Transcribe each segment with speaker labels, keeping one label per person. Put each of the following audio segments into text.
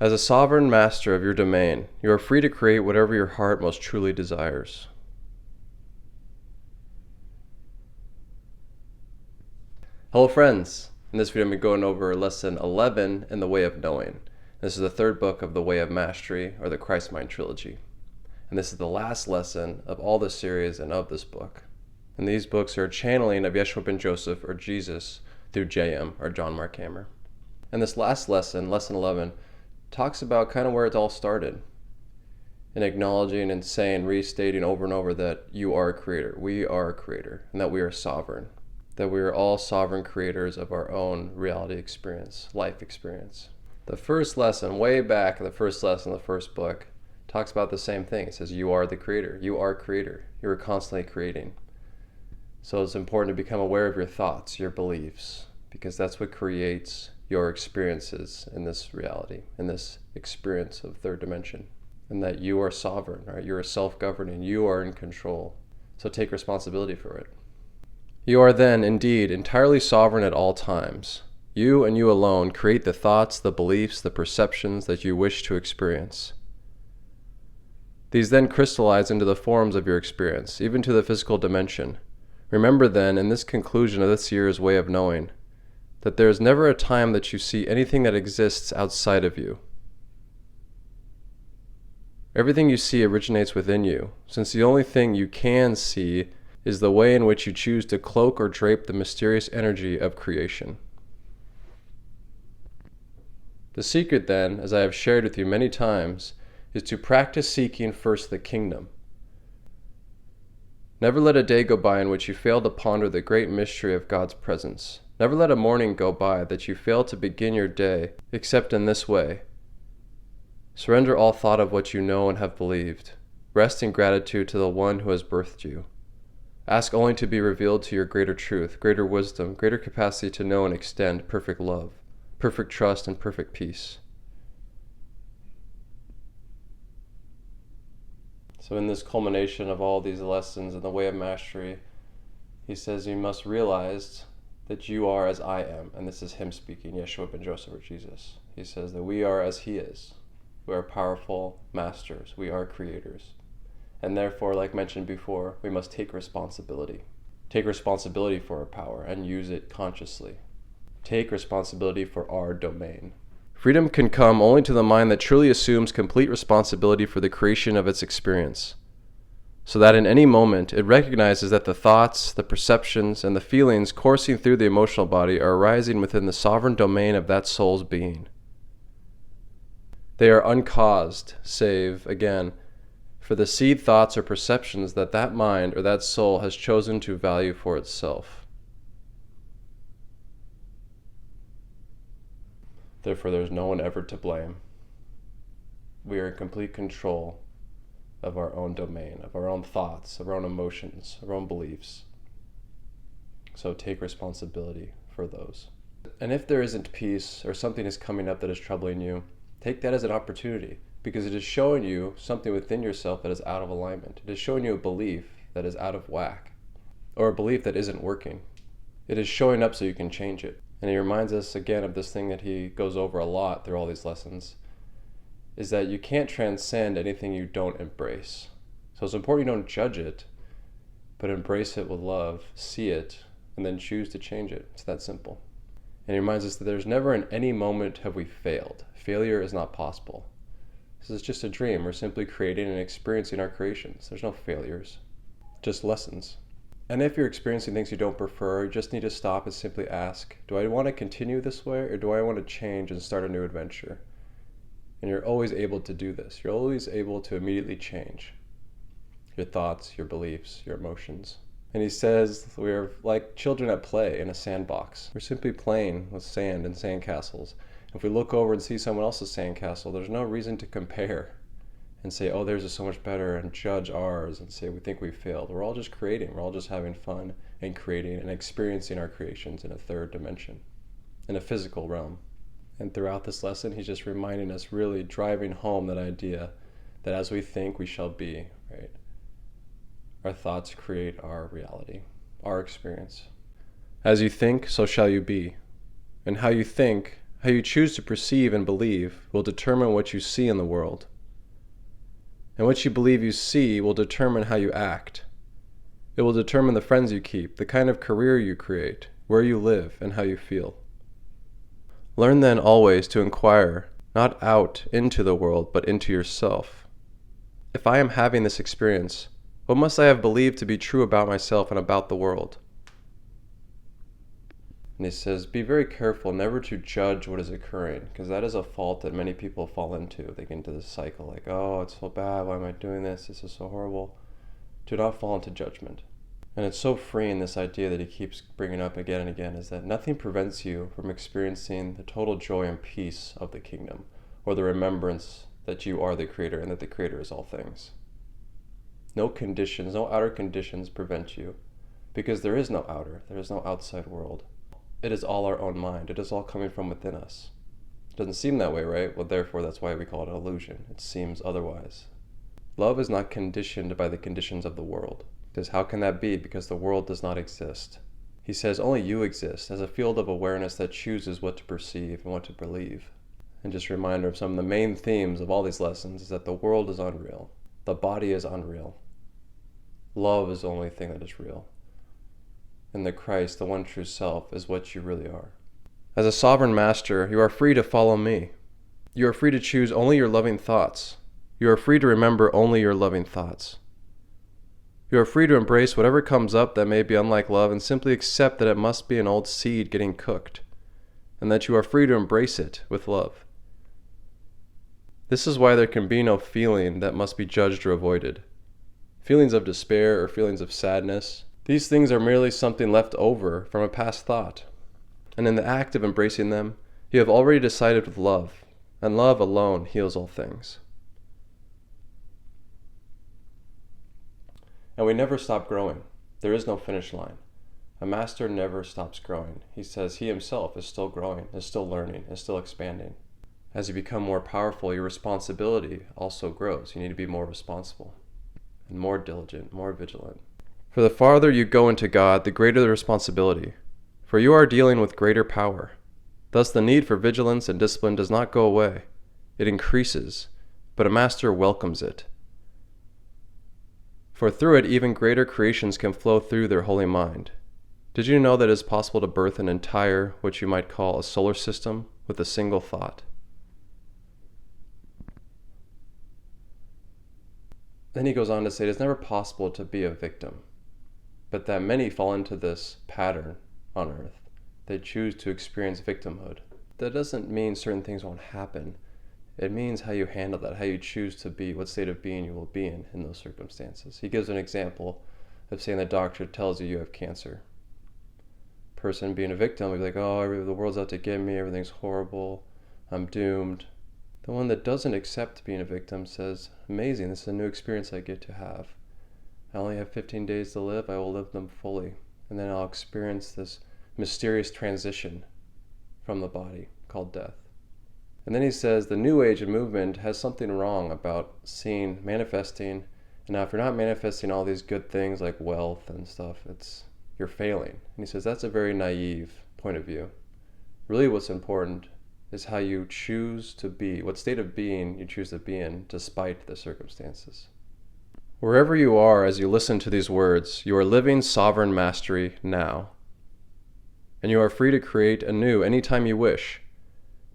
Speaker 1: As a sovereign master of your domain, you are free to create whatever your heart most truly desires. Hello friends! In this video I'm going over lesson 11 in the Way of Knowing. This is the third book of the Way of Mastery, or the Christ Mind trilogy. And this is the last lesson of all this series and of this book. And these books are a channeling of Jeshua ben Joseph, or Jesus, through Jayem, or John Mark Hamer. And this last lesson, lesson 11, talks about kind of where it all started. In acknowledging and saying, restating over and over that you are a creator, we are a creator, and that we are sovereign. That we are all sovereign creators of our own reality experience, life experience. The first lesson, way back in the first lesson of the first book, talks about the same thing. It says you are the creator. You are a creator. You are constantly creating. So it's important to become aware of your thoughts, your beliefs, because that's what creates your experiences in this reality, in this experience of third dimension. And that you are sovereign, right? You are self-governing. You are in control. So take responsibility for it. You are then, indeed, entirely sovereign at all times. You and you alone create the thoughts, the beliefs, the perceptions that you wish to experience. These then crystallize into the forms of your experience, even to the physical dimension. Remember then, in this conclusion of this year's Way of Knowing, that there is never a time that you see anything that exists outside of you. Everything you see originates within you, since the only thing you can see is the way in which you choose to cloak or drape the mysterious energy of creation. The secret then, as I have shared with you many times, is to practice seeking first the kingdom. Never let a day go by in which you fail to ponder the great mystery of God's presence. Never let a morning go by that you fail to begin your day except in this way. Surrender all thought of what you know and have believed. Rest in gratitude to the one who has birthed you. Ask only to be revealed to your greater truth, greater wisdom, greater capacity to know and extend perfect love, perfect trust, and perfect peace. So in this culmination of all these lessons in the Way of Mastery, he says you must realize that you are as I am. And this is him speaking, Jeshua ben Joseph, or Jesus. He says that we are as he is. We are powerful masters. We are creators. And therefore, like mentioned before, we must take responsibility. Take responsibility for our power and use it consciously. Take responsibility for our domain. Freedom can come only to the mind that truly assumes complete responsibility for the creation of its experience, so that in any moment it recognizes that the thoughts, the perceptions, and the feelings coursing through the emotional body are arising within the sovereign domain of that soul's being. They are uncaused, save, again, for the seed thoughts or perceptions that that mind or that soul has chosen to value for itself. Therefore, there's no one ever to blame. We are in complete control of our own domain, of our own thoughts, of our own emotions, our own beliefs. So take responsibility for those. And if there isn't peace or something is coming up that is troubling you, take that as an opportunity, because it is showing you something within yourself that is out of alignment. It is showing you a belief that is out of whack, or a belief that isn't working. It is showing up so you can change it. And he reminds us again of this thing that he goes over a lot through all these lessons, is that you can't transcend anything you don't embrace. So it's important you don't judge it, but embrace it with love, see it, and then choose to change it. It's that simple. And he reminds us that there's never in any moment have we failed. Failure is not possible. This is just a dream. We're simply creating and experiencing our creations. There's no failures, just lessons. And if you're experiencing things you don't prefer, you just need to stop and simply ask, do I want to continue this way, or do I want to change and start a new adventure? And you're always able to do this. You're always able to immediately change your thoughts, your beliefs, your emotions. And he says we're like children at play in a sandbox. We're simply playing with sand and sandcastles. If we look over and see someone else's sandcastle, there's no reason to compare and say, oh, theirs is so much better, and judge ours and say we think we failed. We're all just creating. We're all just having fun and creating and experiencing our creations in a third dimension, in a physical realm. And throughout this lesson, he's just reminding us, really driving home that idea that as we think, we shall be, right? Our thoughts create our reality, our experience. As you think, so shall you be. And how you think How you choose to perceive and believe will determine what you see in the world. And what you believe you see will determine how you act. It will determine the friends you keep, the kind of career you create, where you live, and how you feel. Learn then always to inquire, not out into the world, but into yourself. If I am having this experience, what must I have believed to be true about myself and about the world? And he says, be very careful never to judge what is occurring, because that is a fault that many people fall into. They get into this cycle like, oh, it's so bad, why am I doing this? This is so horrible. Do not fall into judgment. And it's so freeing, this idea that he keeps bringing up again and again, is that nothing prevents you from experiencing the total joy and peace of the kingdom, or the remembrance that you are the creator and that the creator is all things. No conditions, no outer conditions prevent you, because there is no outer, there is no outside world. It is all our own mind. It is all coming from within us. It doesn't seem that way, right? Well, therefore, that's why we call it an illusion. It seems otherwise. Love is not conditioned by the conditions of the world. Because how can that be? Because the world does not exist. He says only you exist as a field of awareness that chooses what to perceive and what to believe. And just a reminder of some of the main themes of all these lessons is that the world is unreal. The body is unreal. Love is the only thing that is real. And the Christ, the one true self, is what you really are. As a sovereign master, you are free to follow me. You are free to choose only your loving thoughts. You are free to remember only your loving thoughts. You are free to embrace whatever comes up that may be unlike love and simply accept that it must be an old seed getting cooked, and that you are free to embrace it with love. This is why there can be no feeling that must be judged or avoided. Feelings of despair or feelings of sadness, these things are merely something left over from a past thought. And in the act of embracing them, you have already decided with love, and love alone heals all things. And we never stop growing. There is no finish line. A master never stops growing. He says he himself is still growing, is still learning, is still expanding. As you become more powerful, your responsibility also grows. You need to be more responsible and more diligent, more vigilant. For the farther you go into God, the greater the responsibility, for you are dealing with greater power. Thus the need for vigilance and discipline does not go away. It increases, but a master welcomes it. For through it even greater creations can flow through their holy mind. Did you know that it is possible to birth an entire, what you might call a solar system, with a single thought? Then he goes on to say it is never possible to be a victim, but that many fall into this pattern on earth. They choose to experience victimhood. That doesn't mean certain things won't happen. It means how you handle that, how you choose to be, what state of being you will be in those circumstances. He gives an example of saying the doctor tells you you have cancer. Person being a victim will be like, oh, the world's out to get me, everything's horrible, I'm doomed. The one that doesn't accept being a victim says, amazing, this is a new experience I get to have. I only have 15 days to live, I will live them fully. And then I'll experience this mysterious transition from the body called death. And then he says the New Age movement has something wrong about seeing, manifesting, and now if you're not manifesting all these good things like wealth and stuff, you're failing. And he says that's a very naive point of view. Really what's important is how you choose to be, what state of being you choose to be in despite the circumstances. Wherever you are as you listen to these words, you are living sovereign mastery now. And you are free to create anew anytime you wish.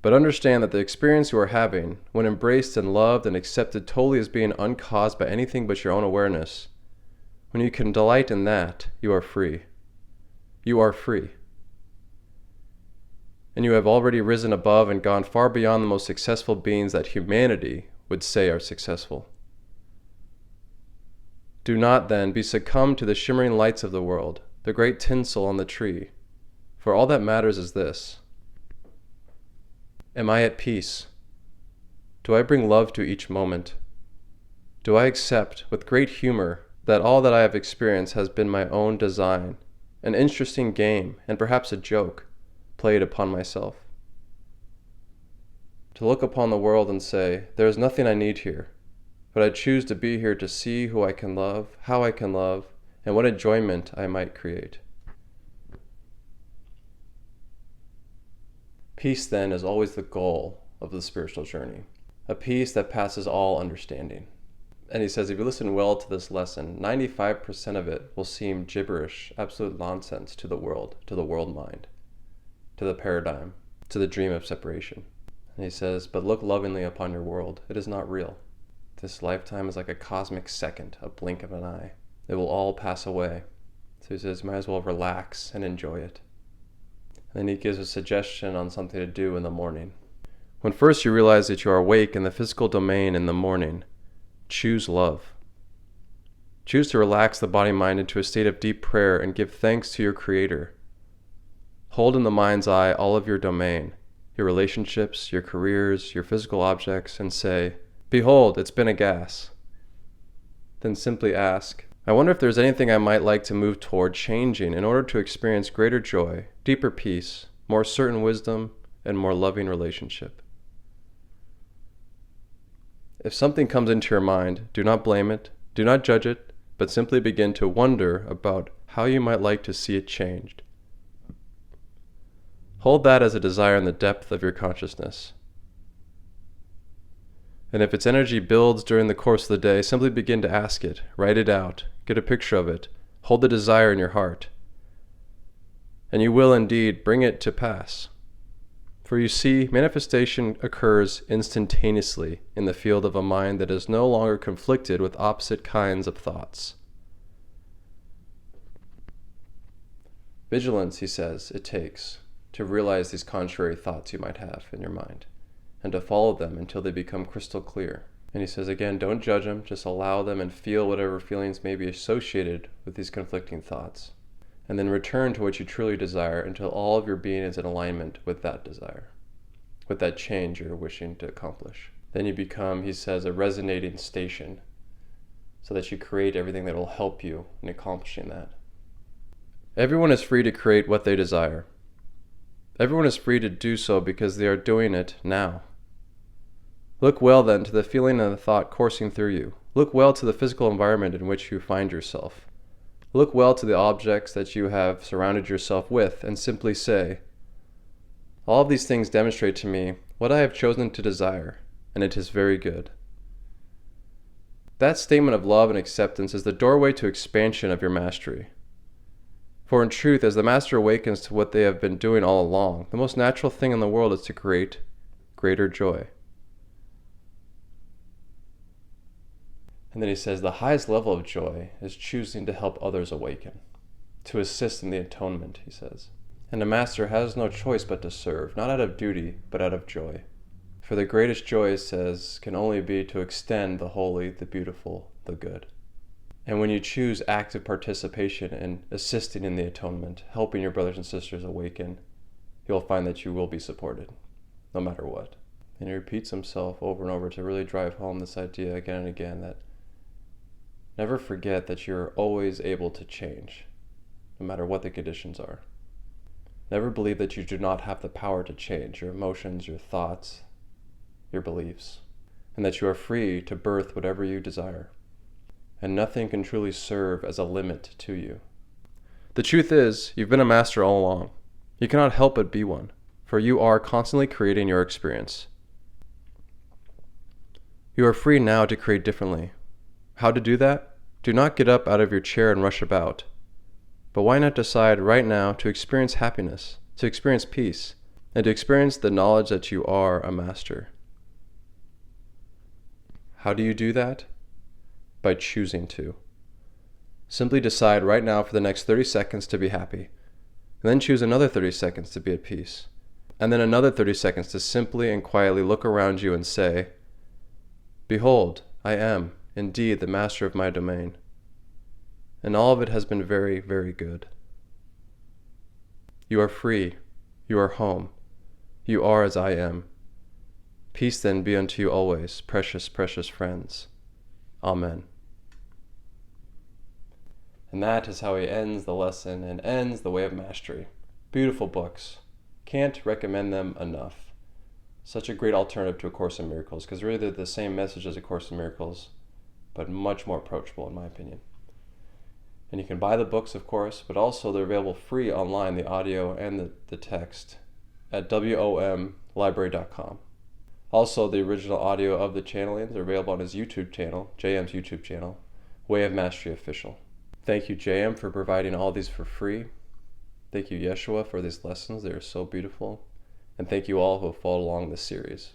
Speaker 1: But understand that the experience you are having, when embraced and loved and accepted totally as being uncaused by anything but your own awareness, when you can delight in that, you are free. You are free. And you have already risen above and gone far beyond the most successful beings that humanity would say are successful. Do not, then, be succumbed to the shimmering lights of the world, the great tinsel on the tree, for all that matters is this. Am I at peace? Do I bring love to each moment? Do I accept, with great humor, that all that I have experienced has been my own design, an interesting game, and perhaps a joke, played upon myself? To look upon the world and say, there is nothing I need here, but I choose to be here to see who I can love, how I can love, and what enjoyment I might create. Peace, then, is always the goal of the spiritual journey, a peace that passes all understanding. And he says, if you listen well to this lesson, 95% of it will seem gibberish, absolute nonsense to the world mind, to the paradigm, to the dream of separation. And he says, but look lovingly upon your world. It is not real. This lifetime is like a cosmic second, a blink of an eye. It will all pass away. So he says, might as well relax and enjoy it. And then he gives a suggestion on something to do in the morning. When first you realize that you are awake in the physical domain in the morning, choose love. Choose to relax the body-mind into a state of deep prayer and give thanks to your Creator. Hold in the mind's eye all of your domain, your relationships, your careers, your physical objects, and say, behold, it's been a gas. Then simply ask, I wonder if there's anything I might like to move toward changing in order to experience greater joy, deeper peace, more certain wisdom, and more loving relationship. If something comes into your mind, do not blame it, do not judge it, but simply begin to wonder about how you might like to see it changed. Hold that as a desire in the depth of your consciousness. And if its energy builds during the course of the day, simply begin to ask it, write it out, get a picture of it, hold the desire in your heart. And you will indeed bring it to pass. For you see, manifestation occurs instantaneously in the field of a mind that is no longer conflicted with opposite kinds of thoughts. Vigilance, he says, it takes to realize these contrary thoughts you might have in your mind, and to follow them until they become crystal clear. And he says again, don't judge them, just allow them and feel whatever feelings may be associated with these conflicting thoughts. And then return to what you truly desire until all of your being is in alignment with that desire, with that change you're wishing to accomplish. Then you become, he says, a resonating station, so that you create everything that will help you in accomplishing that. Everyone is free to create what they desire. Everyone is free to do so because they are doing it now. Look well then to the feeling and the thought coursing through you. Look well to the physical environment in which you find yourself. Look well to the objects that you have surrounded yourself with and simply say, all of these things demonstrate to me what I have chosen to desire, and it is very good. That statement of love and acceptance is the doorway to expansion of your mastery. For in truth, as the master awakens to what they have been doing all along, the most natural thing in the world is to create greater joy. And then he says, the highest level of joy is choosing to help others awaken, to assist in the atonement, he says. And a master has no choice but to serve, not out of duty, but out of joy. For the greatest joy, it says, can only be to extend the holy, the beautiful, the good. And when you choose active participation in assisting in the atonement, helping your brothers and sisters awaken, you'll find that you will be supported, no matter what. And he repeats himself over and over to really drive home this idea again and again that never forget that you're always able to change, no matter what the conditions are. Never believe that you do not have the power to change your emotions, your thoughts, your beliefs, and that you are free to birth whatever you desire. And nothing can truly serve as a limit to you. The truth is, you've been a master all along. You cannot help but be one, for you are constantly creating your experience. You are free now to create differently. How to do that? Do not get up out of your chair and rush about. But why not decide right now to experience happiness, to experience peace, and to experience the knowledge that you are a master? How do you do that? By choosing to. Simply decide right now for the next 30 seconds to be happy, and then choose another 30 seconds to be at peace, and then another 30 seconds to simply and quietly look around you and say, behold, I am indeed the master of my domain, and all of it has been very, very good. You are free, you are home, you are as I am. Peace then be unto you always, precious, precious friends. Amen. And that is how he ends the lesson and ends the Way of Mastery. Beautiful books. Can't recommend them enough. Such a great alternative to A Course in Miracles, because really they're the same message as A Course in Miracles, but much more approachable in my opinion. And you can buy the books, of course, but also they're available free online, the audio and the text, at womlibrary.com. Also, the original audio of the channelings are available on his YouTube channel, Jayem's YouTube channel, Way of Mastery Official. Thank you, Jayem, for providing all these for free. Thank you, Jeshua, for these lessons. They are so beautiful. And thank you all who have followed along this series.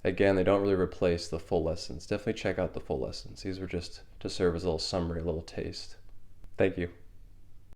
Speaker 1: Again, they don't really replace the full lessons. Definitely check out the full lessons. These were just to serve as a little summary, a little taste. Thank you.